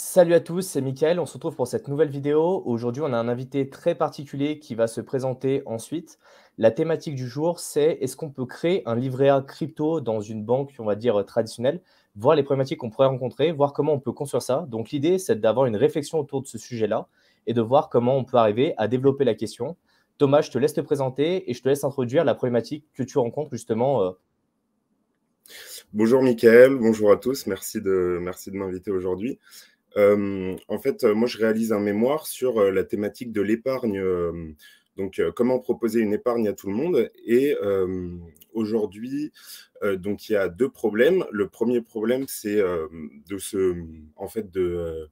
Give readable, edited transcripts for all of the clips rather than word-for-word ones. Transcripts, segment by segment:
Salut à tous, c'est Mickaël. On se retrouve pour cette nouvelle vidéo. Aujourd'hui, on a un invité très particulier qui va se présenter ensuite. La thématique du jour, c'est est-ce qu'on peut créer un livret A crypto dans une banque, on va dire, traditionnelle, voir les problématiques qu'on pourrait rencontrer, voir comment on peut construire ça. Donc, l'idée, c'est d'avoir une réflexion autour de ce sujet-là et de voir comment on peut arriver à développer la question. Thomas, je te laisse te présenter et je te laisse introduire la problématique que tu rencontres justement. Bonjour Mickaël, bonjour à tous, merci de m'inviter aujourd'hui. Moi je réalise un mémoire sur la thématique de l'épargne, comment proposer une épargne à tout le monde. Et aujourd'hui, donc il y a deux problèmes. Le premier problème, c'est de se, en fait, de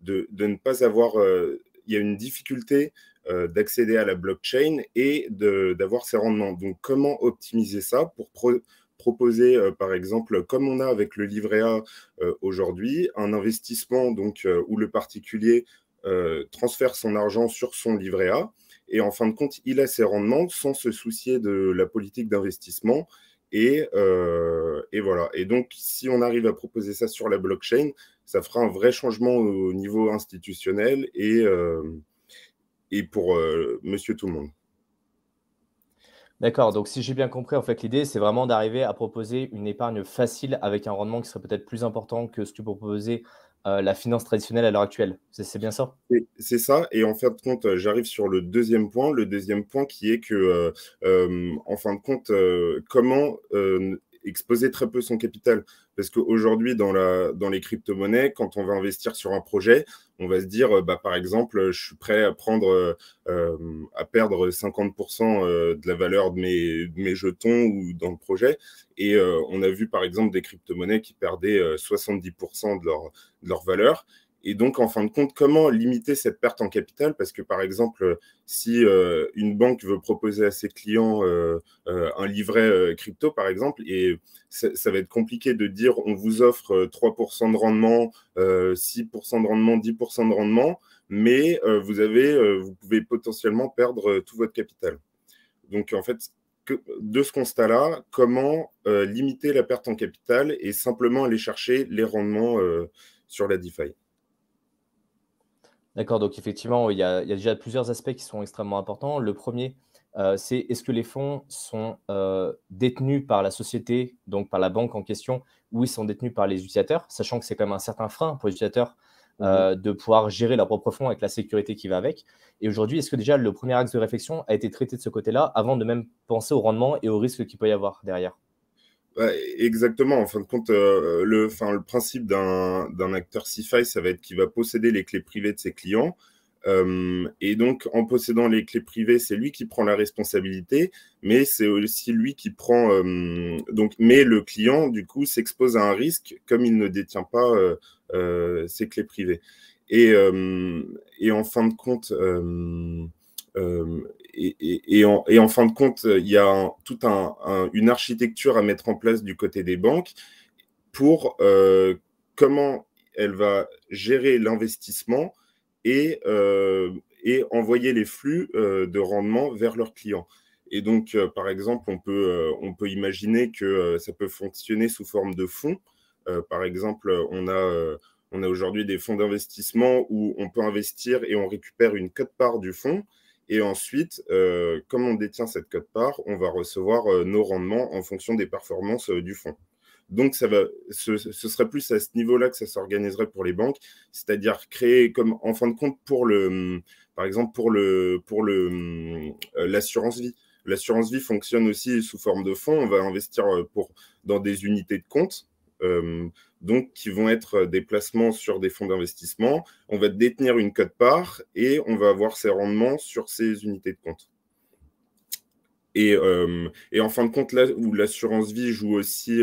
ne pas avoir, il y a une difficulté d'accéder à la blockchain et d'avoir ses rendements. Donc, comment optimiser ça pour proposer, par exemple, comme on a avec le livret A aujourd'hui, un investissement où le particulier transfère son argent sur son livret A et en fin de compte, il a ses rendements sans se soucier de la politique d'investissement. Et voilà. Et donc, si on arrive à proposer ça sur la blockchain, ça fera un vrai changement au niveau institutionnel et pour monsieur tout le monde. D'accord, donc si j'ai bien compris, en fait, l'idée, c'est vraiment d'arriver à proposer une épargne facile avec un rendement qui serait peut-être plus important que ce que proposait la finance traditionnelle à l'heure actuelle. C'est bien ça? C'est ça. Et en fin de compte, j'arrive sur le deuxième point. Le deuxième point qui est que, en fin de compte, comment exposer très peu son capital. Parce qu'aujourd'hui, dans les crypto-monnaies, quand on va investir sur un projet, on va se dire, par exemple, je suis prêt à à perdre 50% de la valeur de mes jetons ou dans le projet. Et on a vu, par exemple, des crypto-monnaies qui perdaient 70% de leur valeur. Et donc, en fin de compte, comment limiter cette perte en capital? Parce que, par exemple, si une banque veut proposer à ses clients un livret crypto, par exemple, et ça va être compliqué de dire on vous offre 3% de rendement, 6% de rendement, 10% de rendement, mais vous pouvez potentiellement perdre tout votre capital. Donc, en fait, de ce constat-là, comment limiter la perte en capital et simplement aller chercher les rendements sur la DeFi? D'accord, donc effectivement, il y a déjà plusieurs aspects qui sont extrêmement importants. Le premier, c'est est-ce que les fonds sont détenus par la société, donc par la banque en question, ou ils sont détenus par les utilisateurs, sachant que c'est quand même un certain frein pour les utilisateurs Mhm. de pouvoir gérer leurs propres fonds avec la sécurité qui va avec. Et aujourd'hui, est-ce que déjà le premier axe de réflexion a été traité de ce côté-là avant de même penser au rendement et aux risques qu'il peut y avoir derrière? Ouais, exactement. En fin de compte, le principe d'un acteur CeFi, ça va être qu'il va posséder les clés privées de ses clients. Et donc, en possédant les clés privées, c'est lui qui prend la responsabilité, mais c'est aussi lui qui prend. Mais le client, du coup, s'expose à un risque comme il ne détient pas ses clés privées. Et, euh, et en fin de compte, euh, et en fin de compte, il y a une architecture à mettre en place du côté des banques pour comment elle va gérer l'investissement et, et envoyer les flux de rendement vers leurs clients. Et donc, par exemple, on peut imaginer que ça peut fonctionner sous forme de fonds. Par exemple, on a aujourd'hui des fonds d'investissement où on peut investir et on récupère une quote-part du fonds. Et ensuite, comme on détient cette quote-part, on va recevoir nos rendements en fonction des performances du fonds. Donc, ce serait plus à ce niveau-là que ça s'organiserait pour les banques, c'est-à-dire créer comme, en fin de compte, par exemple, l'assurance vie. L'assurance vie fonctionne aussi sous forme de fonds. On va investir dans des unités de compte, euh, donc qui vont être des placements sur des fonds d'investissement. On va détenir une quote-part et on va avoir ses rendements sur ces unités de compte. Et en fin de compte, là où l'assurance vie joue aussi,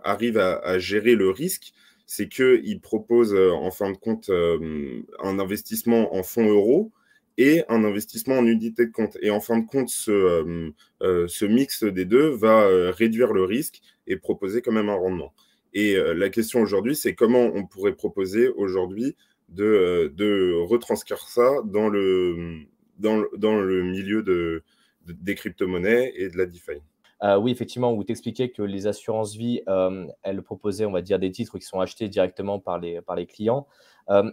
arrive à gérer le risque, c'est qu'il propose en fin de compte un investissement en fonds euros et un investissement en unité de compte. Et en fin de compte, ce mix des deux va réduire le risque et proposer quand même un rendement. Et la question aujourd'hui, c'est comment on pourrait proposer aujourd'hui de retranscrire ça dans le milieu des crypto-monnaies et de la DeFi. Oui, effectivement, où tu expliquais que les assurances vie, elles proposaient, on va dire, des titres qui sont achetés directement par les clients.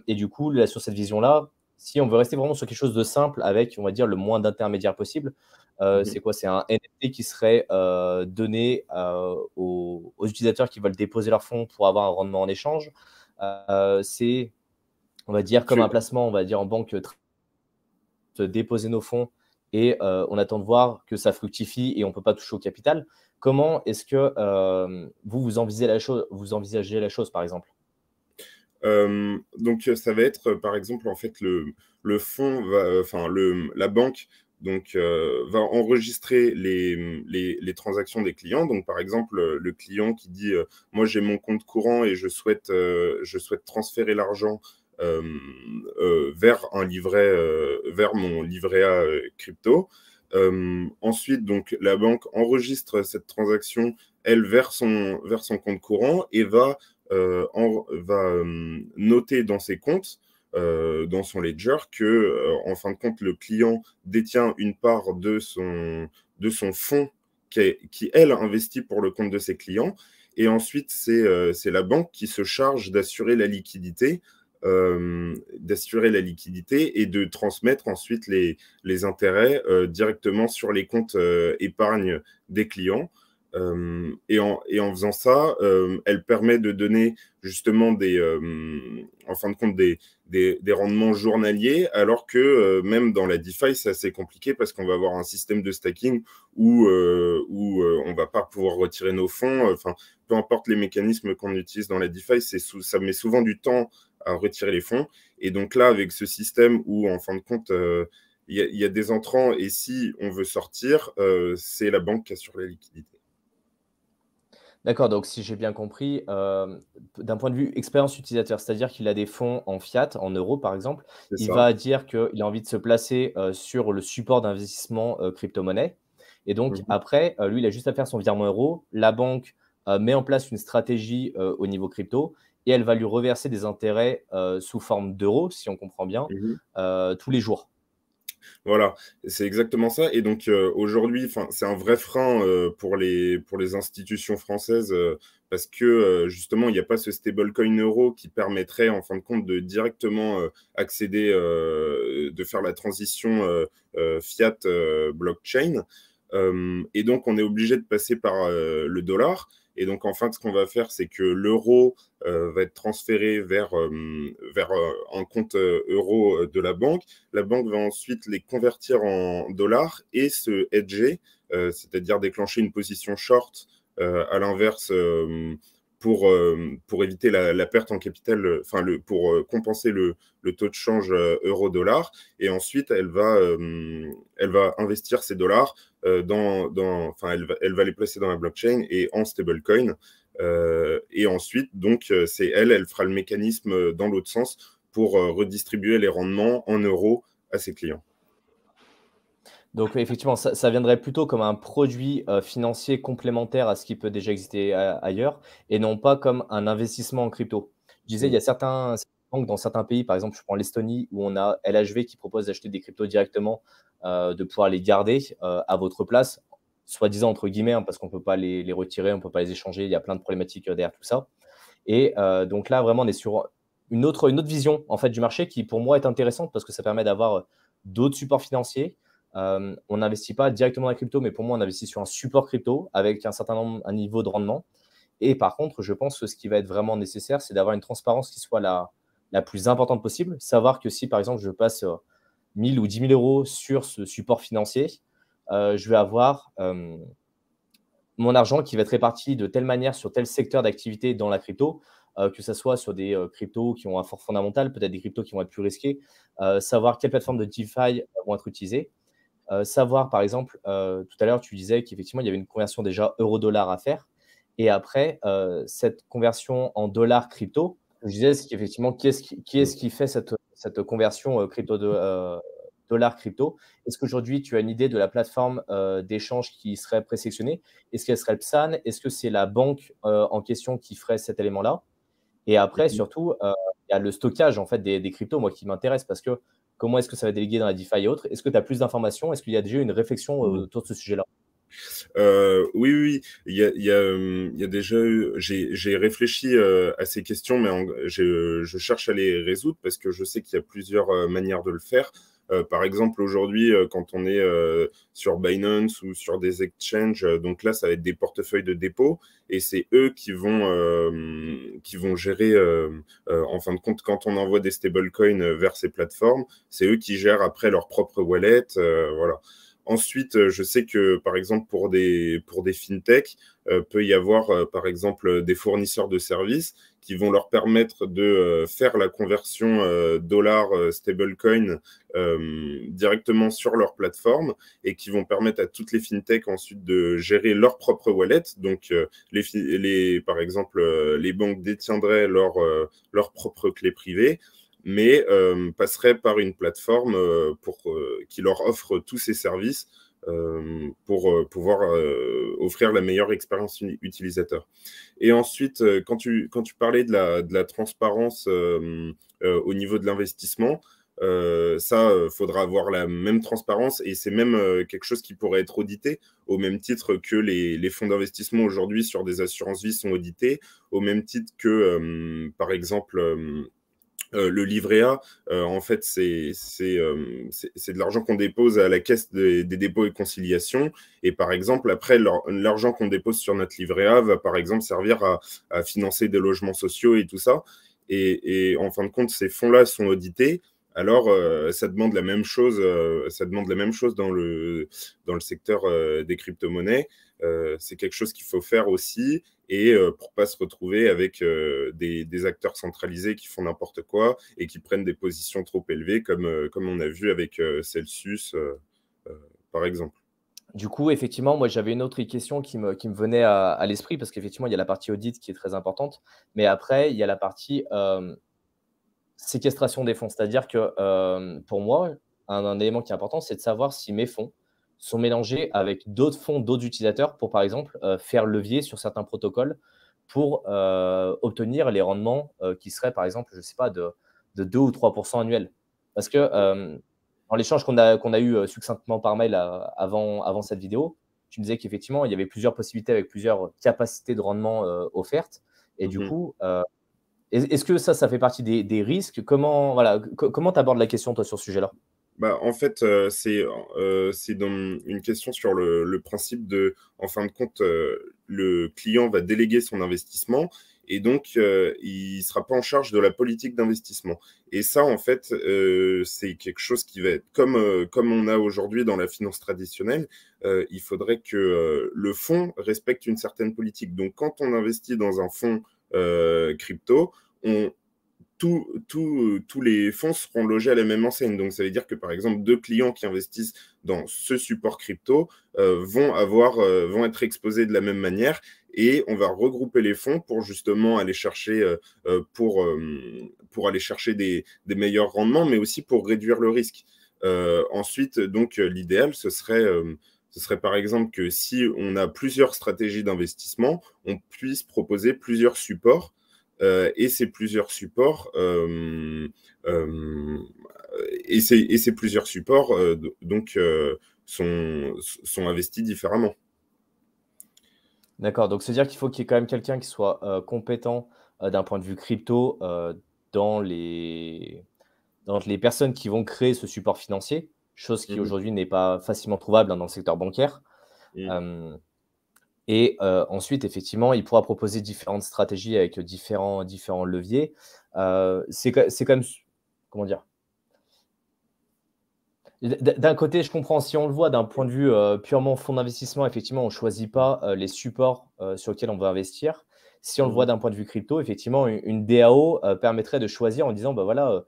Et du coup, là, sur cette vision-là, si on veut rester vraiment sur quelque chose de simple avec, on va dire, le moins d'intermédiaires possible, Mmh. c'est quoi? C'est un NFT qui serait, donné, aux utilisateurs qui veulent déposer leurs fonds pour avoir un rendement en échange. C'est, on va dire, comme un Tu placement, on va dire, en banque, déposer nos fonds et on attend de voir que ça fructifie et on ne peut pas toucher au capital. Comment est-ce que vous envisagez la chose, par exemple? donc ça va être, par exemple, en fait, le fonds va, enfin, la banque, donc va enregistrer les transactions des clients. Donc, par exemple, le client qui dit, «Moi, j'ai mon compte courant et je souhaite transférer l'argent, vers un livret, vers mon livret A, crypto». Ensuite, donc la banque enregistre cette transaction, elle, vers son compte courant et va noter dans ses comptes, dans son ledger que, en fin de compte, le client détient une part de son fonds qui, elle, investit pour le compte de ses clients. Et ensuite, c'est la banque qui se charge d'assurer la liquidité et de transmettre ensuite les intérêts directement sur les comptes épargne des clients. Et en faisant ça, elle permet de donner justement en fin de compte, des rendements journaliers, alors que même dans la DeFi, c'est assez compliqué parce qu'on va avoir un système de stacking où on va pas pouvoir retirer nos fonds. Enfin, peu importe les mécanismes qu'on utilise dans la DeFi, ça met souvent du temps à retirer les fonds. Et donc là, avec ce système où, en fin de compte, il y a des entrants et si on veut sortir, c'est la banque qui assure la liquidité. D'accord, donc si j'ai bien compris, d'un point de vue expérience utilisateur, c'est-à-dire qu'il a des fonds en fiat, en euros par exemple, C'est il ça. va dire qu'il a envie de se placer, sur le support d'investissement, crypto-monnaie et donc Mhm. après, lui, il a juste à faire son virement euro. La banque, met en place une stratégie, au niveau crypto et elle va lui reverser des intérêts, sous forme d'euros, si on comprend bien, Mhm. tous les jours. Voilà, c'est exactement ça. Et donc aujourd'hui, enfin, c'est un vrai frein pour les institutions françaises parce que justement, il n'y a pas ce stablecoin euro qui permettrait en fin de compte de directement accéder, de faire la transition fiat blockchain. Et donc, on est obligé de passer par le dollar. Et donc, en fait, ce qu'on va faire, c'est que l'euro va être transféré vers un compte euro de la banque. La banque va ensuite les convertir en dollars et se hedger, c'est-à-dire déclencher une position short à l'inverse pour éviter la perte en capital, enfin pour compenser le taux de change euro-dollar. Et ensuite, elle va investir ces dollars enfin, elle va les placer dans la blockchain et en stablecoin. Et ensuite, donc, elle fera le mécanisme dans l'autre sens pour redistribuer les rendements en euros à ses clients. Donc, effectivement, ça viendrait plutôt comme un produit, financier complémentaire à ce qui peut déjà exister ailleurs et non pas comme un investissement en crypto. Je disais, il y a Mm. certaines banques dans certains pays, par exemple, je prends l'Estonie où on a LHV qui propose d'acheter des cryptos directement, de pouvoir les garder, à votre place, soi-disant entre guillemets, hein, parce qu'on ne peut pas les retirer, on ne peut pas les échanger, il y a plein de problématiques, derrière tout ça et donc là, vraiment, on est sur une autre vision, en fait, du marché qui, pour moi, est intéressante parce que ça permet d'avoir, d'autres supports financiers. On n'investit pas directement dans la crypto, mais pour moi, on investit sur un support crypto avec un niveau de rendement et par contre, je pense que ce qui va être vraiment nécessaire, c'est d'avoir une transparence qui soit la plus importante possible. Savoir que si, par exemple, je passe, 1 000 ou 10 000 € sur ce support financier, je vais avoir, mon argent qui va être réparti de telle manière sur tel secteur d'activité dans la crypto, que ça soit sur des, cryptos qui ont un fort fondamental, peut-être des cryptos qui vont être plus risqués, savoir quelles plateformes de DeFi vont être utilisées, savoir par exemple, tout à l'heure tu disais qu'effectivement il y avait une conversion déjà euro-dollar à faire et après, cette conversion en dollars crypto, je disais c'est qu'effectivement qui est-ce qui fait cette conversion, dollar crypto? Est-ce qu'aujourd'hui tu as une idée de la plateforme, d'échange qui serait présélectionnée? Est-ce qu'elle serait le PSAN? Est-ce que c'est la banque, en question qui ferait cet élément-là? Et après Mhm. surtout, il y a le stockage en fait des cryptos, moi qui m'intéresse parce que comment est-ce que ça va être délégué dans la DeFi et autres? Est-ce que tu as plus d'informations? Est-ce qu'il y a déjà eu une réflexion, Mhm. autour de ce sujet-là? Oui, oui, il y a déjà eu, j'ai réfléchi à ces questions, mais je cherche à les résoudre parce que je sais qu'il y a plusieurs manières de le faire. Par exemple, aujourd'hui, quand on est sur Binance ou sur des exchanges, donc là, ça va être des portefeuilles de dépôt et c'est eux qui vont gérer, en fin de compte, quand on envoie des stablecoins vers ces plateformes, c'est eux qui gèrent après leur propre wallet. Voilà. Ensuite, je sais que, par exemple, pour des fintechs, peut y avoir, par exemple, des fournisseurs de services qui vont leur permettre de faire la conversion dollar stablecoin directement sur leur plateforme et qui vont permettre à toutes les fintechs ensuite de gérer leur propre wallet. Donc, par exemple, les banques détiendraient leur propre clé privée mais passerait par une plateforme qui leur offre tous ces services pour pouvoir offrir la meilleure expérience utilisateur. Et ensuite, quand tu parlais de la transparence au niveau de l'investissement, faudra avoir la même transparence et c'est même quelque chose qui pourrait être audité au même titre que les fonds d'investissement aujourd'hui sur des assurances-vie sont audités, au même titre que, par exemple, le livret A, en fait, c'est de l'argent qu'on dépose à la caisse des dépôts et conciliations. Et par exemple, après, l'argent qu'on dépose sur notre livret A va par exemple servir à financer des logements sociaux et tout ça. Et en fin de compte, ces fonds-là sont audités. Alors, ça demande la même chose, dans le secteur des crypto-monnaies. C'est quelque chose qu'il faut faire aussi et pour pas se retrouver avec des acteurs centralisés qui font n'importe quoi et qui prennent des positions trop élevées comme on a vu avec Celsius, euh, par exemple. Du coup, effectivement, moi, j'avais une autre question qui me venait à l'esprit parce qu'effectivement, il y a la partie audit qui est très importante, mais après, il y a la partie séquestration des fonds. C'est-à-dire que pour moi, un élément qui est important, c'est de savoir si mes fonds sont mélangés avec d'autres fonds, d'autres utilisateurs pour, par exemple, faire levier sur certains protocoles pour obtenir les rendements qui seraient, par exemple, je ne sais pas, de 2 ou 3% annuels. Parce que dans l'échange qu'on a eu succinctement par mail avant cette vidéo, tu me disais qu'effectivement, il y avait plusieurs possibilités avec plusieurs capacités de rendement offertes. Et du Mhm. coup, est-ce que ça fait partie des risques? Comment, voilà, comment tu abordes la question, toi, sur ce sujet-là? Bah, en fait, c'est dans une question sur le principe de, en fin de compte, le client va déléguer son investissement et donc il ne sera pas en charge de la politique d'investissement. Et ça, en fait, c'est quelque chose qui va être comme on a aujourd'hui dans la finance traditionnelle. Il faudrait que le fonds respecte une certaine politique. Donc, quand on investit dans un fonds crypto, on, tous les fonds seront logés à la même enseigne. Donc, ça veut dire que, par exemple, deux clients qui investissent dans ce support crypto vont être exposés de la même manière et on va regrouper les fonds pour justement aller chercher, pour aller chercher des meilleurs rendements, mais aussi pour réduire le risque. Ensuite, donc, l'idéal, ce serait par exemple que si on a plusieurs stratégies d'investissement, on puisse proposer plusieurs supports et ces plusieurs supports euh, ces plusieurs supports donc sont investis différemment. D'accord, donc c'est-à-dire qu'il faut qu'il y ait quand même quelqu'un qui soit compétent d'un point de vue crypto dans les personnes qui vont créer ce support financier, chose qui Mhm. aujourd'hui n'est pas facilement trouvable dans le secteur bancaire. Mhm. Euh, Et ensuite, effectivement, il pourra proposer différentes stratégies avec différents leviers. C'est quand même, comment dire? D'un côté, je comprends, si on le voit d'un point de vue purement fonds d'investissement, effectivement, on ne choisit pas les supports sur lesquels on va investir. Si on le voit Mhm. d'un point de vue crypto, effectivement, une DAO permettrait de choisir en disant, bah voilà,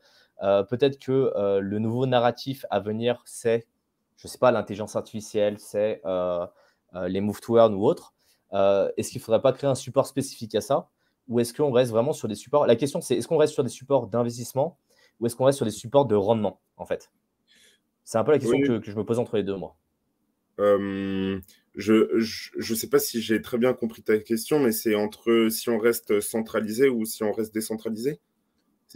peut-être que le nouveau narratif à venir, c'est, je ne sais pas, l'intelligence artificielle, c'est les move to earn ou autres. Est-ce qu'il ne faudrait pas créer un support spécifique à ça? Ou est-ce qu'on reste vraiment sur des supports? La question, c'est est-ce qu'on reste sur des supports d'investissement ou est-ce qu'on reste sur des supports de rendement, en fait? C'est un peu la question Oui, que je me pose entre les 2 moi. euh, je sais pas si j'ai très bien compris ta question, mais c'est entre si on reste centralisé ou si on reste décentralisé,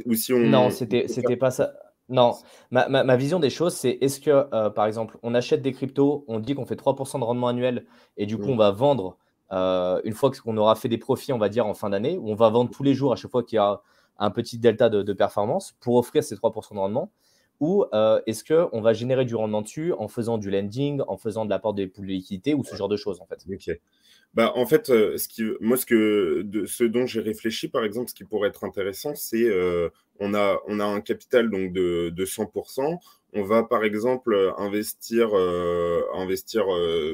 ou si Non, on c'était peut faire c'était pas tout. ça. Non, ma vision des choses, c'est est-ce que, par exemple, on achète des cryptos, on dit qu'on fait 3% de rendement annuel et du coup, Mmh. on va vendre, une fois qu'on aura fait des profits, on va dire, en fin d'année, ou on va vendre tous les jours à chaque fois qu'il y a un petit delta de performance pour offrir ces 3% de rendement? Ou, est-ce qu'on va générer du rendement dessus en faisant du lending, en faisant de l'apport des poules de liquidité ou ce genre de choses, en fait? OK. Bah, en fait, ce dont j'ai réfléchi, par exemple, ce qui pourrait être intéressant, c'est, on a un capital donc de 100. On va, par exemple, investir,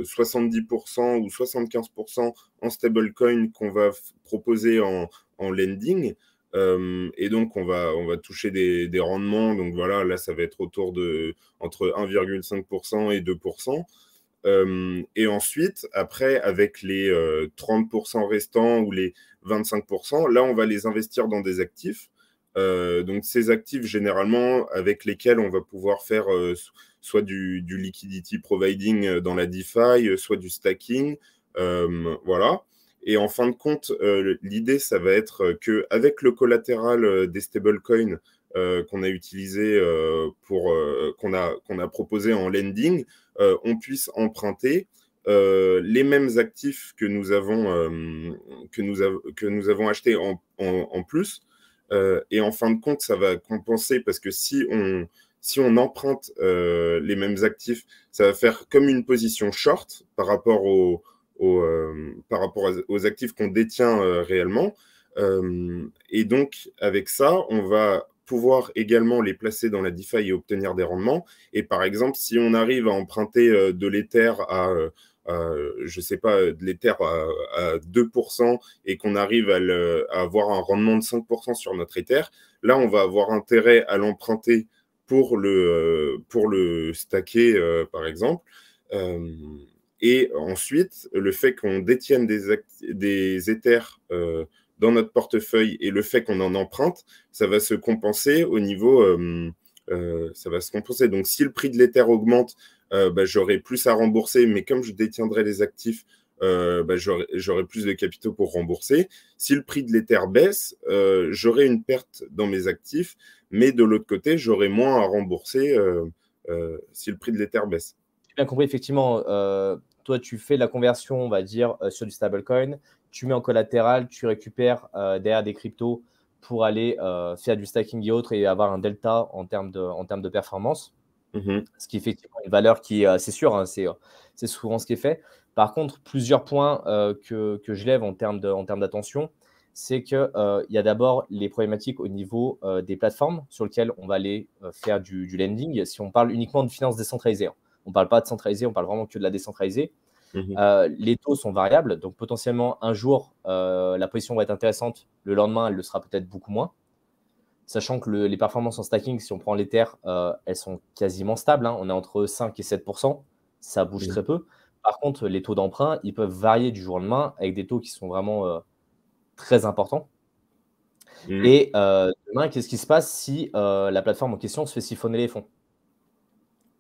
70 ou 75 en stablecoin qu'on va proposer en lending. Et donc on va toucher des rendements. Donc voilà, là, ça va être autour de entre 1,5 et 2. Et ensuite, après, avec les 30% restants ou les 25%, là, on va les investir dans des actifs. Donc, ces actifs, généralement, avec lesquels on va pouvoir faire soit du liquidity providing dans la DeFi, soit du stacking. Voilà. Et en fin de compte, l'idée, ça va être qu'avec le collatéral des stablecoins qu'on a utilisé qu'on a proposé en lending, on puisse emprunter les mêmes actifs que nous avons achetés en plus. Et en fin de compte, ça va compenser parce que si on emprunte les mêmes actifs, ça va faire comme une position short par rapport aux actifs qu'on détient réellement. Et donc, avec ça, on va pouvoir également les placer dans la DeFi et obtenir des rendements. Et par exemple, si on arrive à emprunter de l'Ether je sais pas, de l'Ether à 2% et qu'on arrive à avoir un rendement de 5% sur notre Ether, là, on va avoir intérêt à l'emprunter pour le stacker, par exemple. Euh, et ensuite, le fait qu'on détienne des Ethers dans notre portefeuille et le fait qu'on en emprunte, ça va se compenser au niveau, ça va se compenser. Donc, si le prix de l'Ether augmente, bah, j'aurai plus à rembourser, mais comme je détiendrai les actifs, bah, j'aurai plus de capitaux pour rembourser. Si le prix de l'Ether baisse, j'aurai une perte dans mes actifs, mais de l'autre côté, j'aurai moins à rembourser si le prix de l'Ether baisse. J'ai bien compris, effectivement, toi, tu fais la conversion, on va dire, sur du stablecoin, tu mets en collatéral, tu récupères derrière des cryptos pour aller faire du stacking et autres et avoir un delta en termes de performance. Mhm. Ce qui est effectivement une valeur qui est assez sûre, hein, c'est souvent ce qui est fait. Par contre, plusieurs points que je lève en termes d'attention, c'est qu'il y a d'abord les problématiques au niveau des plateformes sur lesquelles on va aller faire du lending. Si on parle uniquement de finances décentralisées, hein. On ne parle pas de centralisé, on parle vraiment que de la décentralisée. Mhm. Les taux sont variables, donc potentiellement un jour, la position va être intéressante, le lendemain, elle le sera peut-être beaucoup moins. Sachant que les performances en stacking, si on prend l'Ether, elles sont quasiment stables, hein. On est entre 5 et 7%. Ça bouge Mhm. très peu. Par contre, les taux d'emprunt, ils peuvent varier du jour au lendemain avec des taux qui sont vraiment très importants. Mhm. Et demain, qu'est-ce qui se passe si la plateforme en question se fait siphonner les fonds?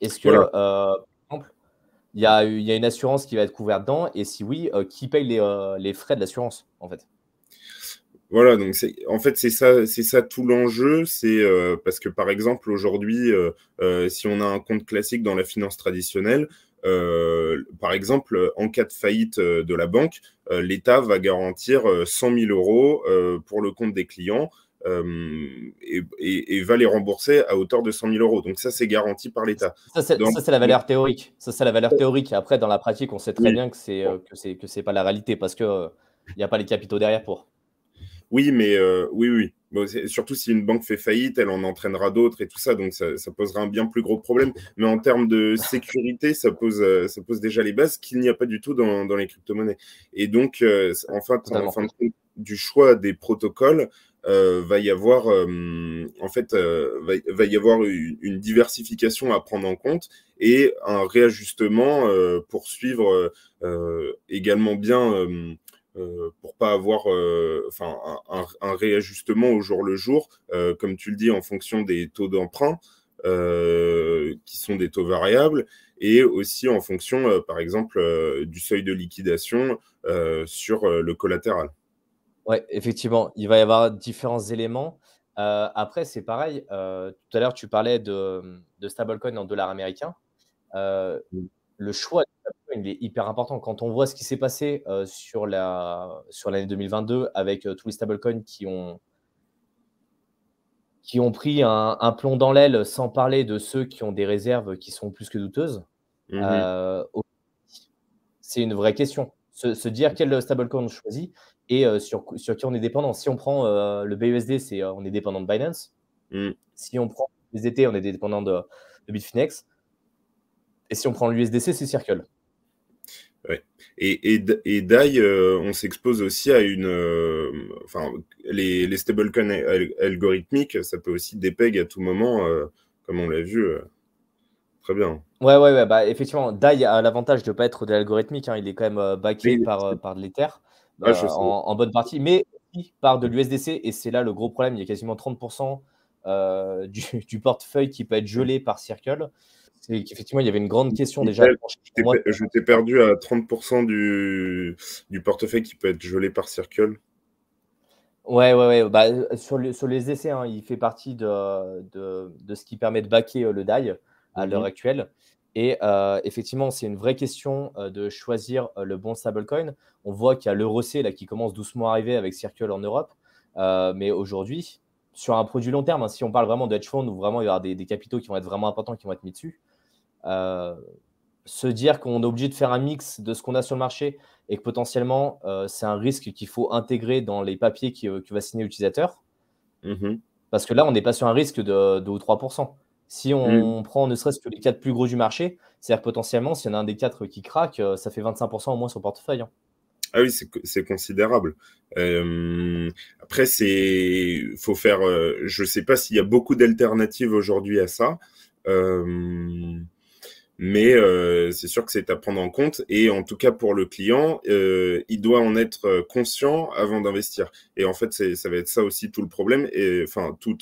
Est-ce que, Voilà. par exemple, il y a une assurance qui va être couverte dedans? Et si oui, qui paye les frais de l'assurance, en fait? Voilà, donc en fait c'est ça tout l'enjeu, c'est parce que par exemple aujourd'hui, si on a un compte classique dans la finance traditionnelle, par exemple en cas de faillite de la banque, l'État va garantir 100 000 euros pour le compte des clients et va les rembourser à hauteur de 100 000 euros. Donc ça c'est garanti par l'État. Dans- Ça, c'est la valeur théorique. Ça, c'est la valeur théorique. Et après, dans la pratique, on sait très oui, bien que c'est pas la réalité parce que il y a pas les capitaux derrière pour. Oui, mais oui, oui. Bon, surtout si une banque fait faillite, elle en entraînera d'autres et tout ça, donc ça posera un bien plus gros problème. Mais en termes de sécurité, ça pose déjà les bases qu'il n'y a pas du tout dans les crypto-monnaies. Et donc, en Totalement. fin de compte, du choix des protocoles, va y avoir, va y avoir une diversification à prendre en compte et un réajustement pour suivre également bien. Pour pas avoir un réajustement au jour le jour, comme tu le dis, en fonction des taux d'emprunt, qui sont des taux variables, et aussi en fonction, par exemple, du seuil de liquidation sur le collatéral. Ouais, effectivement, il va y avoir différents éléments. Après, c'est pareil, tout à l'heure, tu parlais de stablecoin en dollars américains. Heu, Mmh. le choix des stablecoins, il est hyper important. Quand on voit ce qui s'est passé, sur l'année 2022 avec, tous les stablecoins qui ont pris un plomb dans l'aile, sans parler de ceux qui ont des réserves qui sont plus que douteuses. Mmh. Au C'est une vraie question. Se dire quel stablecoin on choisit et sur qui on est dépendant. Si on prend, le BUSD, on est dépendant de Binance. Mmh. Si on prend l'USDT, on est dépendant de Bitfinex et si on prend l'USDC, c'est Circle. Ouais. Et DAI, on s'expose aussi à enfin, les stablecoins algorithmiques, ça peut aussi dépeg à tout moment, comme on l'a vu, très bien. Ouais, ouais, ouais, bah, effectivement, DAI a l'avantage de ne pas être de l'algorithmique, hein. Il est quand même, backé Oui, par de l'Ether, je sais. en bonne partie, mais aussi par de l'USDC et c'est là le gros problème. Il y a quasiment 30 du portefeuille qui peut être Mmh. gelé par Circle. C'est qu'effectivement, il y avait une grande question déjà à Michael, trancher pour moi. je t'ai perdu à 30% du portefeuille qui peut être gelé par Circle. Ouais, ouais, ouais, bah, sur les essais, hein, il fait partie de ce qui permet de baquer, le DAI à l'heure Mhm. actuelle et effectivement, c'est une vraie question, de choisir, le bon stablecoin. On voit qu'il y a l'EURC là qui commence doucement à arriver avec Circle en Europe, mais aujourd'hui, sur un produit long terme, hein, si on parle vraiment de hedge fund où vraiment il y aura des capitaux qui vont être vraiment importants, qui vont être mis dessus, heu se dire qu'on est obligé de faire un mix de ce qu'on a sur le marché et que potentiellement, c'est un risque qu'il faut intégrer dans les papiers que va signer l'utilisateur. Mhm. Parce que là, on n'est pas sur un risque de 2 ou 3. Si Mhm. on prend ne serait-ce que les 4 plus gros du marché, c'est-à-dire que potentiellement, s'il y en a un des 4 qui craque, ça fait 25 au moins sur le portefeuille, hein. Ah oui, c'est considérable. Après, faut faire. Je sais pas s'il y a beaucoup d'alternatives aujourd'hui à ça. Euh, Mais c'est sûr que c'est à prendre en compte et en tout cas pour le client, il doit en être conscient avant d'investir. Et en fait, ça va être ça aussi tout le problème et enfin tout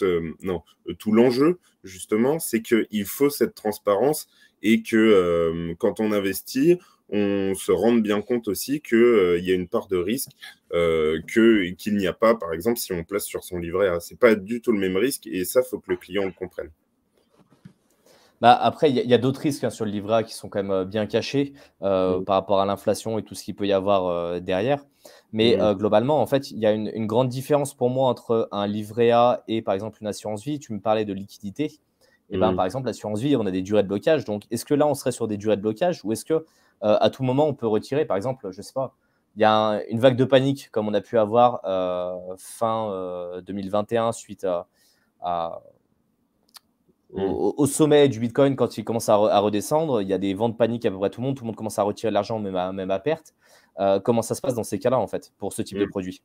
l'enjeu justement, c'est que il faut cette transparence et que quand on investit, on se rende bien compte aussi que il y a une part de risque que qu'il n'y a pas, par exemple, si on place sur son livret A. C'est pas du tout le même risque et ça, faut que le client le comprenne. Bah, après, il y a d'autres risques, hein, sur le livret A qui sont quand même, bien cachés, Mm. par rapport à l'inflation et tout ce qu'il peut y avoir, derrière. Mais, Mm. globalement, en fait, il y a une grande différence pour moi entre un livret A et par exemple une assurance vie. Tu me parlais de liquidité et ben, Mm. par exemple, l'assurance vie, on a des durées de blocage. Donc est-ce que là, on serait sur des durées de blocage ou est-ce que, à tout moment, on peut retirer? Par exemple, je sais pas, il y a une vague de panique comme on a pu avoir, fin, 2021 suite à Mm. au sommet du Bitcoin, quand il commence à redescendre, il y a des ventes paniques à peu près tout le monde commence à retirer de l'argent, même à perte. Comment ça se passe dans ces cas-là, en fait, pour ce type de Mm. produit?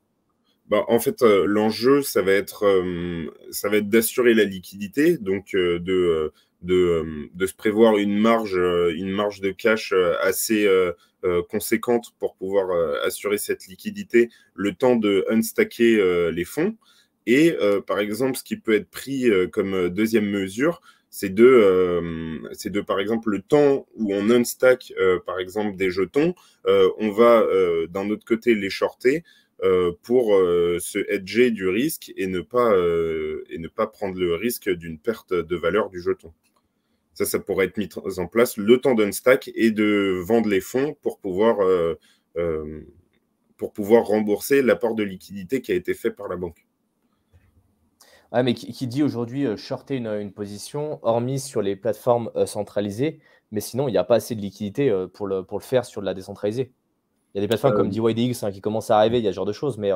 Bah, en fait, l'enjeu, ça va être d'assurer la liquidité, donc de se prévoir une marge de cash assez conséquente pour pouvoir assurer cette liquidité, le temps de unstacker les fonds. Et par exemple, ce qui peut être pris comme deuxième mesure, c'est de, par exemple, le temps où on unstack, par exemple, des jetons, on va d'un autre côté les shorter pour se hedger du risque et ne pas prendre le risque d'une perte de valeur du jeton. Ça pourrait être mis en place le temps d'un stack et de vendre les fonds euh, pour pouvoir rembourser l'apport de liquidité qui a été fait par la banque. Ouais, mais qui dit aujourd'hui, shorter une position, hormis sur les plateformes, centralisées, mais sinon il y a pas assez de liquidité, pour le faire sur de la décentralisée. Il y a des plateformes comme Euh, DYDX, hein, qui commencent à arriver, il y a ce genre de choses, mais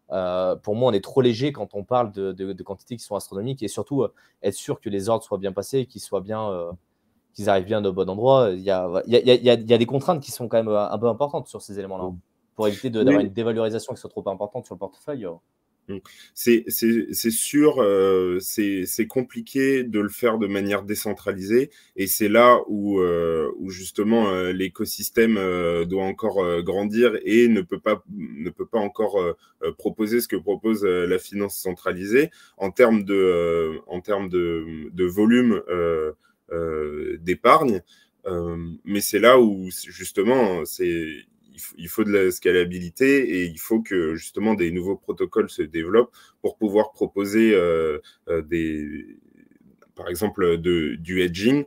pour moi, on est trop léger quand on parle de quantités qui sont astronomiques et surtout, être sûr que les ordres soient bien passés, qu'ils soient bien, qu'ils arrivent bien au bon endroit. Il y a des contraintes qui sont quand même, un peu importantes sur ces éléments-là, hein, pour éviter d'avoir oui, une dévalorisation qui soit trop importante sur le portefeuille. mm. C'est sûr, c'est compliqué de le faire de manière décentralisée et c'est là où justement l'écosystème doit encore grandir et ne peut pas encore proposer ce que propose la finance centralisée en termes de volume d'épargne. Mais c'est là où justement il faut de la scalabilité et il faut que justement des nouveaux protocoles se développent pour pouvoir proposer par exemple du hedging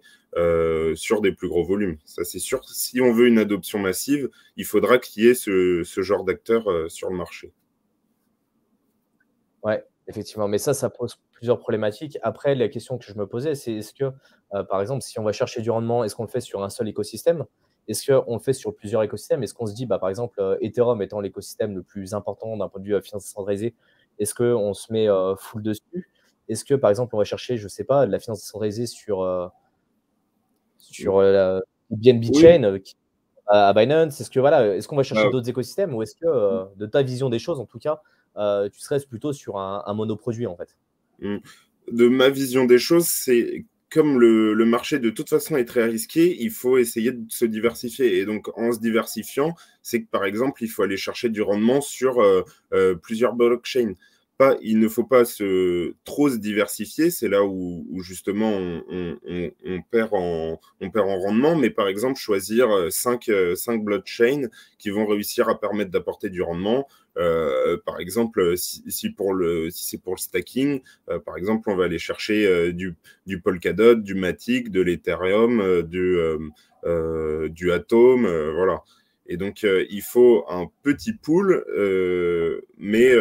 sur des plus gros volumes. Ça, c'est sûr. Si on veut une adoption massive, il faudra qu'il y ait ce genre d'acteurs sur le marché. Ouais, effectivement, mais ça pose plusieurs problématiques. Après, la question que je me posais, c'est est-ce que, par exemple, si on va chercher du rendement, est-ce qu'on le fait sur un seul écosystème? Est-ce qu'on le fait sur plusieurs écosystèmes? Est-ce qu'on se dit, bah, par exemple, Ethereum étant l'écosystème le plus important d'un point de vue, finance décentralisée, est-ce qu'on se met, full dessus? Est-ce que, par exemple, on va chercher, je sais pas, de la finance décentralisée sur, la BNB Oui, Chain, qui à Binance? Est-ce que voilà, est-ce qu'on va chercher bah, d'autres écosystèmes ou est-ce que, de ta vision des choses en tout cas, tu serais plutôt sur un monoproduit en fait? mm. De ma vision des choses, c'est comme le marché de toute façon est très risqué, il faut essayer de se diversifier. Et donc, en se diversifiant, c'est que par exemple, il faut aller chercher du rendement sur plusieurs blockchains. Il ne faut pas trop se diversifier, c'est là où justement on perd en rendement, mais par exemple choisir 5 blockchains qui vont réussir à permettre d'apporter du rendement. Par exemple, si c'est pour le stacking, par exemple, on va aller chercher du Polkadot, du Matic, de l'Ethereum, du Atom, voilà. Et donc, il faut un petit pool, mais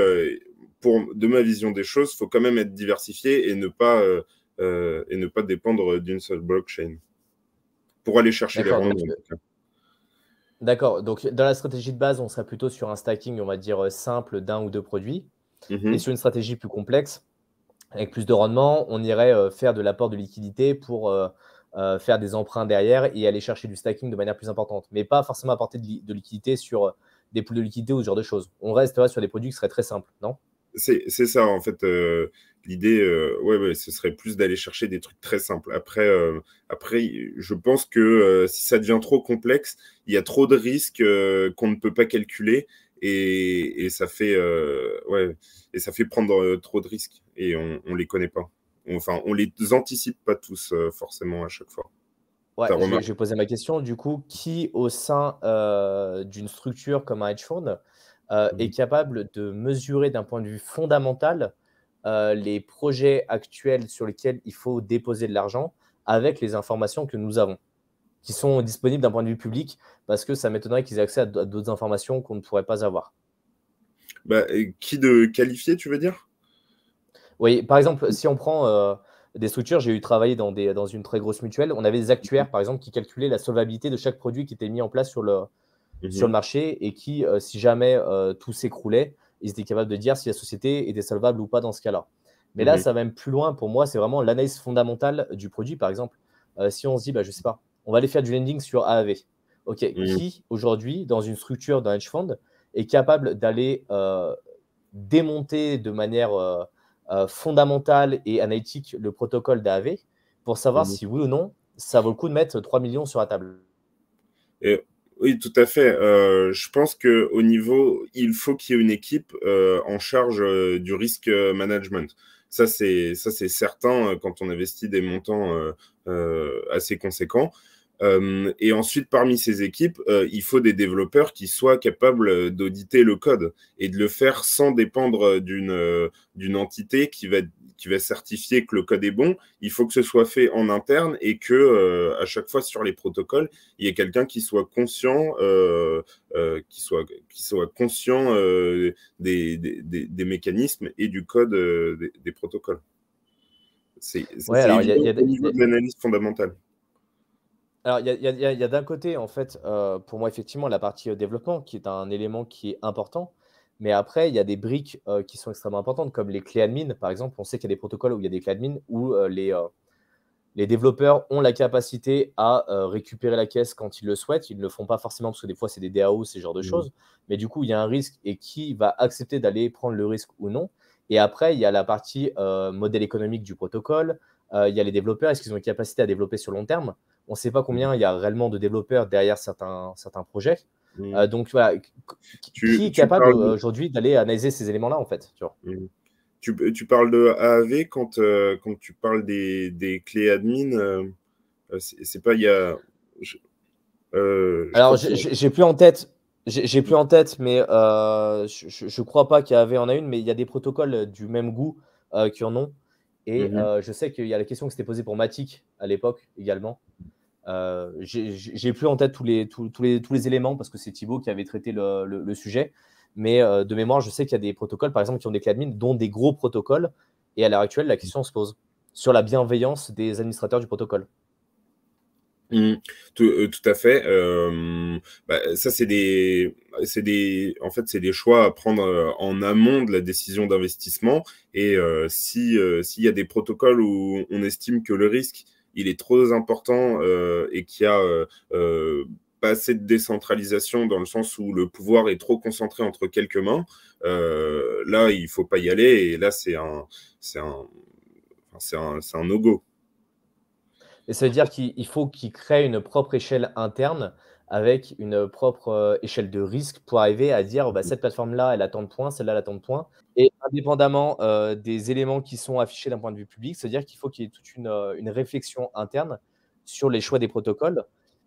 de ma vision des choses, il faut quand même être diversifié et ne pas dépendre d'une seule blockchain pour aller chercher les D'accord, donc rendements. En tout cas. d'accord, donc dans la stratégie de base, on serait plutôt sur un stacking, on va dire, simple d'un ou 2 produits et Mhm, sur une stratégie plus complexe, avec plus de rendement, on irait, faire de l'apport de liquidité pour, faire des emprunts derrière et aller chercher du stacking de manière plus importante. Mais pas forcément apporter de liquidité sur, des poules de liquidité ou ce genre de choses. On resterait sur des produits qui seraient très simples, non? c'est ça, en fait. L'idée, ouais, ce serait plus d'aller chercher des trucs très simples. Après, je pense que si ça devient trop complexe, il y a trop de risques qu'on ne peut pas calculer et ça fait, ouais, et ça fait prendre trop de risques et on les connaît pas. Enfin, on les anticipe pas tous forcément à chaque fois. Ouais, T'as je remarqué? vais poser ma question. Du coup, qui au sein, d'une structure comme un hedge fund, est Mhm. capable de mesurer d'un point de vue fondamental, les projets actuels sur lesquels il faut déposer de l'argent avec les informations que nous avons? Qui sont disponibles d'un point de vue public, parce que ça m'étonnerait qu'ils aient accès à d'autres informations qu'on ne pourrait pas avoir. Bah, et qui de qualifié, tu veux dire? Oui, par exemple, si on prend, des structures, j'ai eu travaillé dans une très grosse mutuelle, on avait des actuaires, par exemple, qui calculaient la solvabilité de chaque produit qui était mis en place sur le Mhm. marché et qui, si jamais, tout s'écroulait, ils étaient capables de dire si la société était solvable ou pas dans ce cas-là. Mais là, Mhm. ça va même plus loin pour moi, c'est vraiment l'analyse fondamentale du produit. Par exemple, si on se dit, bah, je sais pas, on va aller faire du lending sur AAV. OK, Mhm. qui aujourd'hui, dans une structure d'un hedge fund, est capable d'aller, démonter de manière, fondamentale et analytique le protocole d'AAV pour savoir Mhm. si oui ou non, ça vaut le coup de mettre 3 millions sur la table? Et oui, tout à fait. Je pense que au niveau, il faut qu'il y ait une équipe en charge du risque management. Ça c'est certain quand on investit des montants assez conséquents. Et ensuite, parmi ces équipes, il faut des développeurs qui soient capables d'auditer le code et de le faire sans dépendre d'une entité qui va certifier que le code est bon. Il faut que ce soit fait en interne et que à chaque fois sur les protocoles, il y ait quelqu'un qui soit conscient, qui soit conscient des mécanismes et du code des protocoles. Ouais, C'est alors il y a, il y évident a, au il y niveau a- de l'analyse fondamentale. Alors, il y a d'un côté, en fait, pour moi, effectivement, la partie, développement qui est un élément qui est important. Mais après, il y a des briques, qui sont extrêmement importantes comme les clés admin, par exemple. On sait qu'il y a des protocoles où il y a des clés admin où, les développeurs ont la capacité à, récupérer la caisse quand ils le souhaitent. Ils ne le font pas forcément parce que des fois, c'est des DAO, ce genre de Mhm. choses. Mais du coup, il y a un risque et qui va accepter d'aller prendre le risque ou non? Et après, il y a la partie, modèle économique du protocole. Il y a les développeurs. Est-ce qu'ils ont une capacité à développer sur long terme? On ne sait pas Mhm. combien il y a réellement de développeurs derrière certains projets. Mhm. Donc voilà, qui est Tu capable, parles de, aujourd'hui d'aller analyser ces éléments-là, en fait, tu vois? mhm. Tu parles de AAV quand tu parles des clés admin. C'est pas, il y a, je, je Alors, crois qu'il y a. j'ai plus en tête J'ai plus en tête, mais je crois pas qu'il y avait en a une, mais il y a des protocoles du même goût qui en ont. Et Mhm. je sais qu'il y a la question qui s'était posée pour Matic à l'époque également. J'ai plus en tête tous les éléments parce que c'est Thibaut qui avait traité le sujet. Mais de mémoire, je sais qu'il y a des protocoles, par exemple, qui ont des clés admin, dont des gros protocoles. Et à l'heure actuelle, la question se pose sur la bienveillance des administrateurs du protocole. Mm. Tout à fait. Ça, en fait, c'est des choix à prendre en amont de la décision d'investissement. Et s'il y a des protocoles où on estime que le risque il est trop important et qu'il y a pas assez de décentralisation dans le sens où le pouvoir est trop concentré entre quelques mains, là, il faut pas y aller. Et là, c'est un, c'est un no-go. Et ça veut dire qu'il faut qu'ils créent une propre échelle interne avec une propre échelle de risque pour arriver à dire bah, cette plateforme-là, elle a tant de points, celle-là, elle a tant de points. Et indépendamment des éléments qui sont affichés d'un point de vue public, c'est-à-dire qu'il faut qu'il y ait toute une réflexion interne sur les choix des protocoles,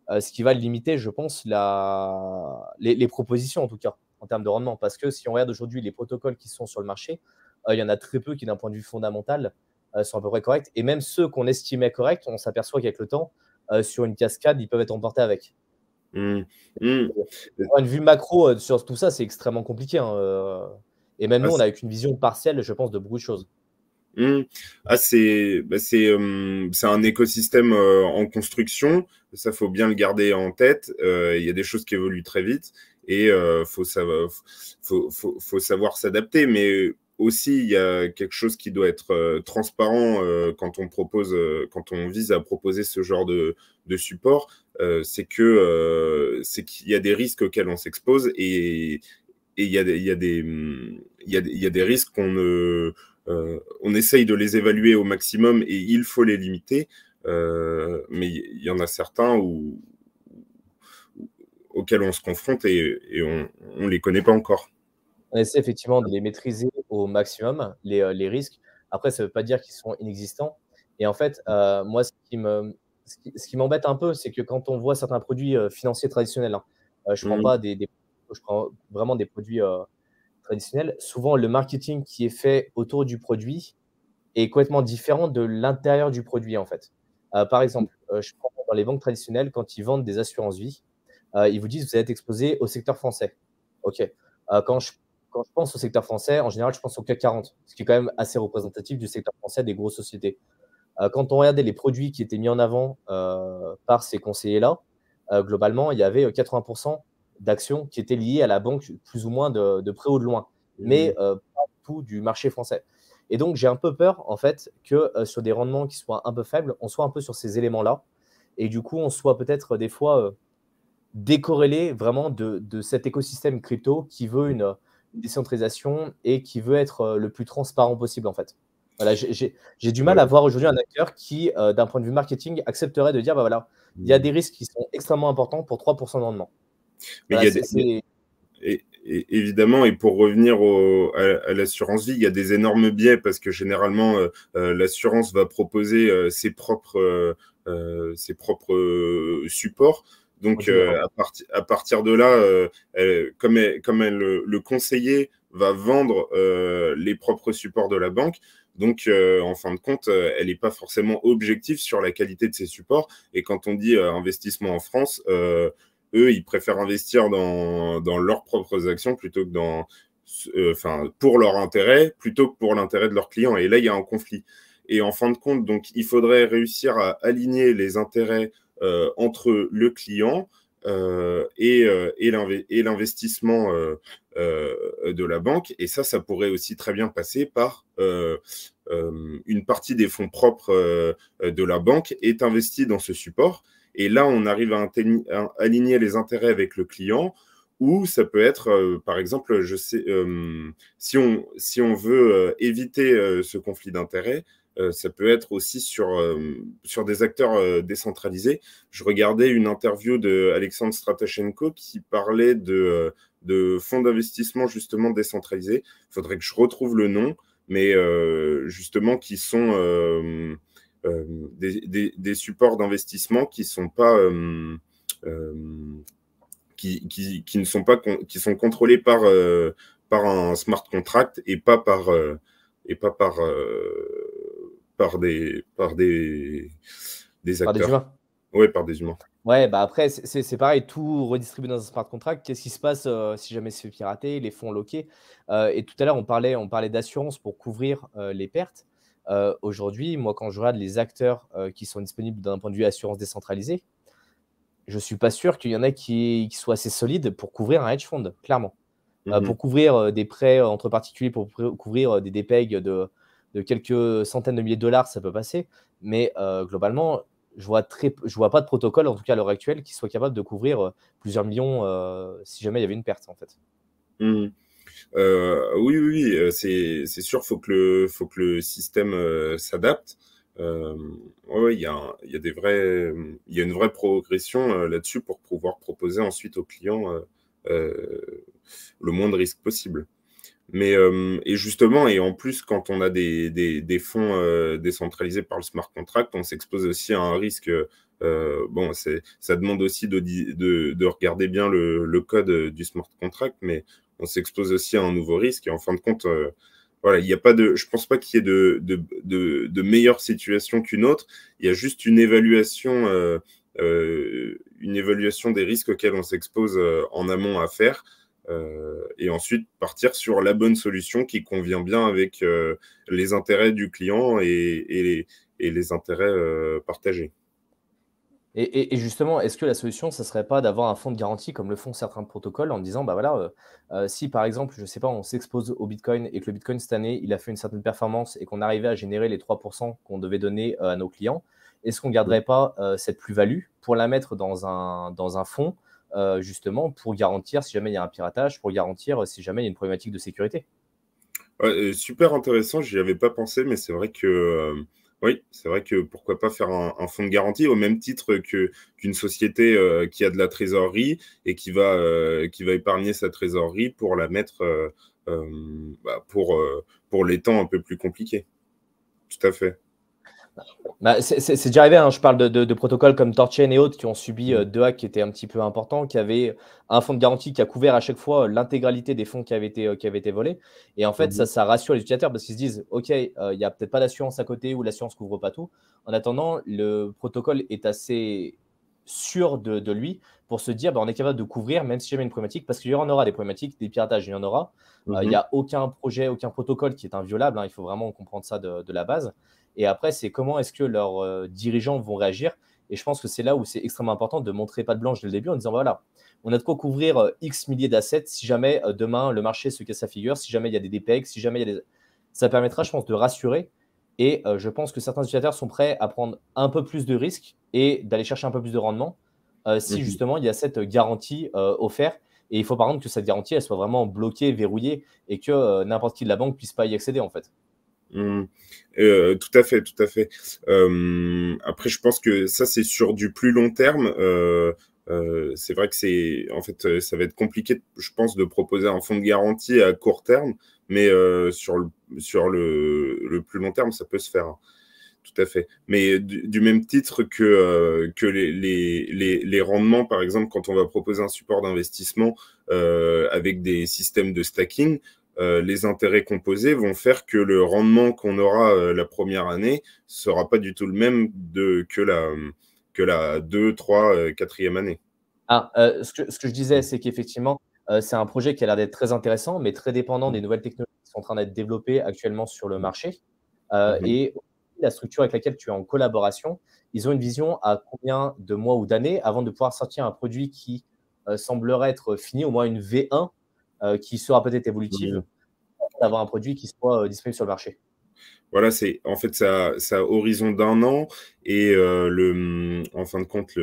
ce qui va limiter, je pense, les propositions, en tout cas, en termes de rendement. Parce que si on regarde aujourd'hui les protocoles qui sont sur le marché, il y en a très peu qui, d'un point de vue fondamental, sont à peu près corrects. Et même ceux qu'on estimait corrects, on s'aperçoit qu'avec le temps, sur une cascade, ils peuvent être emportés avec. Mm. Mm. D'un point de vue macro, sur tout ça, c'est extrêmement compliqué, hein, et même Ah, nous, on n'a qu'une vision partielle, je pense, de beaucoup de choses. Hmm. Ah, c'est un écosystème en construction. Ça, faut bien le garder en tête. Il y a des choses qui évoluent très vite et faut savoir s'adapter. Mais aussi, il y a quelque chose qui doit être transparent quand on vise à proposer ce genre de support. C'est qu'il y a des risques auxquels on s'expose et il y a des risques on essaye de les évaluer au maximum et il faut les limiter. Mais il y en a certains auxquels on se confronte et on les connaît pas encore. On essaie effectivement de les maîtriser au maximum, les risques. Après, ça ne veut pas dire qu'ils sont inexistants. Et en fait, moi, ce qui m'embête un peu, c'est que quand on voit certains produits financiers traditionnels, hein, je prends Mmh, pas je prends vraiment des produits traditionnels. Souvent, le marketing qui est fait autour du produit est complètement différent de l'intérieur du produit, en fait. Par exemple, je prends dans les banques traditionnelles, quand ils vendent des assurances vie, ils vous disent: «Vous êtes exposé au secteur français». OK. Quand je pense au secteur français, en général, je pense au CAC 40, ce qui est quand même assez représentatif du secteur français des grosses sociétés. Quand on regardait les produits qui étaient mis en avant, par ces conseillers-là, globalement, il y avait, 80 d'actions qui étaient liées à la banque plus ou moins de près ou de loin, mmh, mais pas tout du marché français. Et donc j'ai un peu peur, en fait, que, sur des rendements qui soient un peu faibles, on soit un peu sur ces éléments-là et du coup, on soit peut-être des fois, décorrélé vraiment de cet écosystème crypto qui veut une décentralisation et qui veut être, le plus transparent possible, en fait. Voilà, j'ai du mal à ouais. voir aujourd'hui un acteur qui, d'un point de vue marketing, accepterait de dire: «Bah, voilà, il y a Mmh. des risques qui sont extrêmement importants pour 3 de rendement». Mais il Voilà, y a des, évidemment, et pour revenir à l'assurance vie, il y a des énormes biais parce que généralement, l'assurance va proposer ses propres supports. Donc, produit, ouais. à partir de là, comme elle, le conseiller va vendre les propres supports de la banque. Donc, en fin de compte, elle n'est pas forcément objective sur la qualité de ses supports. Et quand on dit investissement en France, eux, ils préfèrent investir dans leurs propres actions plutôt que pour leur intérêt, plutôt que pour l'intérêt de leurs clients. Et là, il y a un conflit. Et en fin de compte, donc, il faudrait réussir à aligner les intérêts entre le client et l'investissement de la banque. Et ça pourrait aussi très bien passer par une partie des fonds propres de la banque est investie dans ce support. Et là, on arrive à aligner les intérêts avec le client, ou ça peut être, par exemple, si on veut éviter ce conflit d'intérêts, ça peut être aussi sur des acteurs décentralisés. Je regardais une interview de Alexandre Stratachenko qui parlait de fonds d'investissement justement décentralisés. Il faudrait que je retrouve le nom, mais justement qui sont des supports d'investissement qui sont pas qui ne sont pas qui sont contrôlés par un smart contract et pas par des par des acteurs. humains. Ouais, par des humains. Ouais, bah, après, c'est pareil, tout redistribué dans un smart contract. Qu'est-ce qui se passe, si jamais c'est fait pirater, les fonds loqués? Et tout à l'heure, on parlait d'assurance pour couvrir, les pertes. Aujourd'hui, moi, quand je regarde les acteurs, qui sont disponibles d'un point de vue assurance décentralisée, je suis pas sûr qu'il y en ait qui soient assez solides pour couvrir un hedge fund, clairement. Mhm. Pour couvrir, des prêts, entre particuliers, pour couvrir, des DPEG de quelques centaines de milliers de dollars, ça peut passer. Mais, globalement, je vois pas de protocole, en tout cas à l'heure actuelle, qui soit capable de couvrir, plusieurs millions, si jamais il y avait une perte, en fait. Mhm. Oui, oui, oui, c'est sûr, faut que le système s'adapte. Ouais, ouais, il y a il y a une vraie progression là-dessus pour pouvoir proposer ensuite aux clients le moins de risques possible. Mais et justement, et en plus, quand on a des fonds décentralisés par le smart contract, on s'expose aussi à un risque. Bon, ça demande aussi de regarder bien le code du smart contract, mais on s'expose aussi à un nouveau risque. Et en fin de compte, voilà, il n'y a pas de, je pense pas qu'il y ait de meilleure situation qu'une autre. Il y a juste une évaluation des risques auxquels on s'expose en amont à faire et ensuite partir sur la bonne solution qui convient bien avec les intérêts du client et les intérêts partagés. Et justement, est-ce que la solution, ça serait pas d'avoir un fonds de garantie comme le font certains protocoles en disant, bah voilà, si par exemple, je sais pas, on s'expose au Bitcoin et que le Bitcoin cette année, il a fait une certaine performance et qu'on arrivait à générer les 3% qu'on devait donner à nos clients, est-ce qu'on garderait pas cette plus-value pour la mettre dans un fonds, justement, pour garantir si jamais il y a un piratage, pour garantir si jamais il y a une problématique de sécurité? Ouais, super intéressant, j'y avais pas pensé, mais c'est vrai que oui, c'est vrai que pourquoi pas faire un fonds de garantie au même titre qu'une société qui a de la trésorerie et qui va épargner sa trésorerie pour la mettre bah, pour les temps un peu plus compliqués. Tout à fait. Bah, c'est déjà arrivé, hein. Je parle de protocoles comme Thorchain et autres qui ont subi, Mhm. 2 hacks qui étaient un petit peu importants, qui avaient un fonds de garantie qui a couvert à chaque fois, l'intégralité des fonds qui avaient été volés et en fait, Mhm. ça rassure les utilisateurs parce qu'ils se disent: «OK, il y a peut-être pas d'assurance à côté ou l'assurance couvre pas tout». En attendant, le protocole est assez sûr de lui pour se dire: «Bah, on est capable de couvrir même si jamais il y a une problématique» parce qu'il y en aura des problématiques, des piratages, il y en aura. Il y Mhm. a aucun projet, aucun protocole qui est inviolable, hein, il faut vraiment comprendre ça de la base. Et après, c'est comment est-ce que leurs dirigeants vont réagir. Et je pense que c'est là où c'est extrêmement important de montrer patte blanche dès le début en disant, voilà, on a de quoi couvrir X milliers d'assets si jamais demain le marché se casse la figure, si jamais il y a des DPEG, si jamais il y a des... Ça permettra, je pense, de rassurer. Et je pense que certains utilisateurs sont prêts à prendre un peu plus de risques et d'aller chercher un peu plus de rendement si Mhm. justement il y a cette garantie offerte. Et il faut par contre que cette garantie, elle soit vraiment bloquée, verrouillée et que n'importe qui de la banque puisse pas y accéder en fait. Mmh. Tout à fait, tout à fait. Après, je pense que ça, c'est sur du plus long terme. C'est vrai que en fait, ça va être compliqué, je pense, de proposer un fonds de garantie à court terme, mais sur le plus long terme, ça peut se faire, hein. Tout à fait. Mais du même titre que les rendements, par exemple, quand on va proposer un support d'investissement avec des systèmes de stacking, les intérêts composés vont faire que le rendement qu'on aura la première année sera pas du tout le même que la 2, 3, quatrième année. Ah, ce que je disais, c'est qu'effectivement, c'est un projet qui a l'air d'être très intéressant, mais très dépendant des nouvelles technologies qui sont en train d'être développées actuellement sur le marché. Mhm. Et la structure avec laquelle tu es en collaboration, ils ont une vision à combien de mois ou d'années avant de pouvoir sortir un produit qui, semblerait être fini, au moins une V1, qui sera peut-être évolutive, Mhm. d'avoir un produit qui soit, disponible sur le marché? Voilà, c'est en fait ça a horizon d'un an et en fin de compte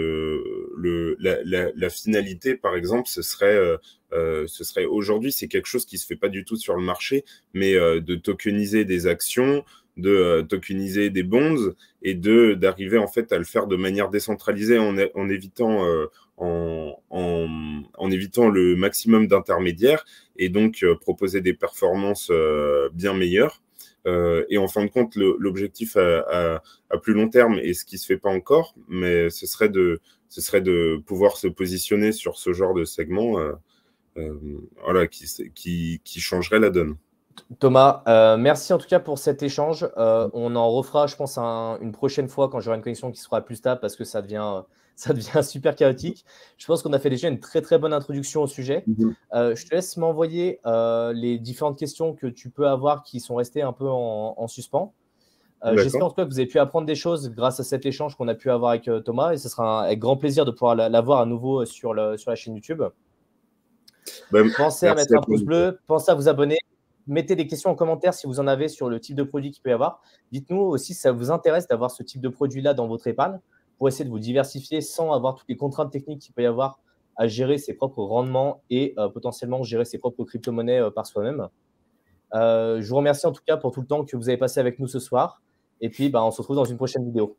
la finalité par exemple ce serait aujourd'hui c'est quelque chose qui se fait pas du tout sur le marché mais de tokeniser des actions, de tokeniser des bonds et de d'arriver en fait à le faire de manière décentralisée en évitant en évitant le maximum d'intermédiaires et donc proposer des performances bien meilleures Et en fin de compte, l'objectif à plus long terme, et ce qui se fait pas encore, mais ce serait de pouvoir se positionner sur ce genre de segment voilà, qui changerait la donne. Thomas, merci en tout cas pour cet échange. On en refera, je pense, une prochaine fois quand j'aurai une connexion qui sera plus stable parce que ça devient super chaotique. Je pense qu'on a fait déjà une très très bonne introduction au sujet. Je te laisse m'envoyer les différentes questions que tu peux avoir qui sont restées un peu en suspens. J'espère en tout cas que vous avez pu apprendre des choses grâce à cet échange qu'on a pu avoir avec Thomas, et ce sera avec grand plaisir de pouvoir l'avoir à nouveau sur la chaîne YouTube. Pensez à mettre un pouce bleu, pensez à vous abonner, mettez des questions en commentaire si vous en avez sur le type de produit qu'il peut y avoir. Dites-nous aussi si ça vous intéresse d'avoir ce type de produit-là dans votre épargne pour essayer de vous diversifier sans avoir toutes les contraintes techniques qu'il peut y avoir à gérer ses propres rendements et potentiellement gérer ses propres crypto-monnaies par soi-même. Je vous remercie en tout cas pour tout le temps que vous avez passé avec nous ce soir. Et puis, on se retrouve dans une prochaine vidéo.